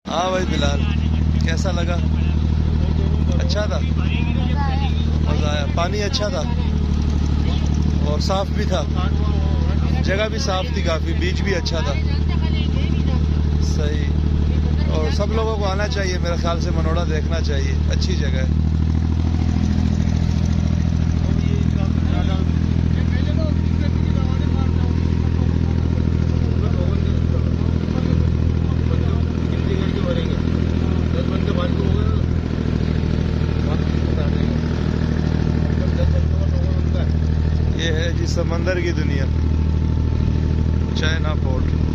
हाँ भाई बिलाल, कैसा लगा? अच्छा था, मज़ा आया। पानी अच्छा था और साफ भी था, जगह भी साफ थी काफ़ी, बीच भी अच्छा था। सही। और सब लोगों को आना चाहिए मेरे ख्याल से, मनोड़ा देखना चाहिए, अच्छी जगह है। ये है जी समंदर की दुनिया, चाइना पोर्ट।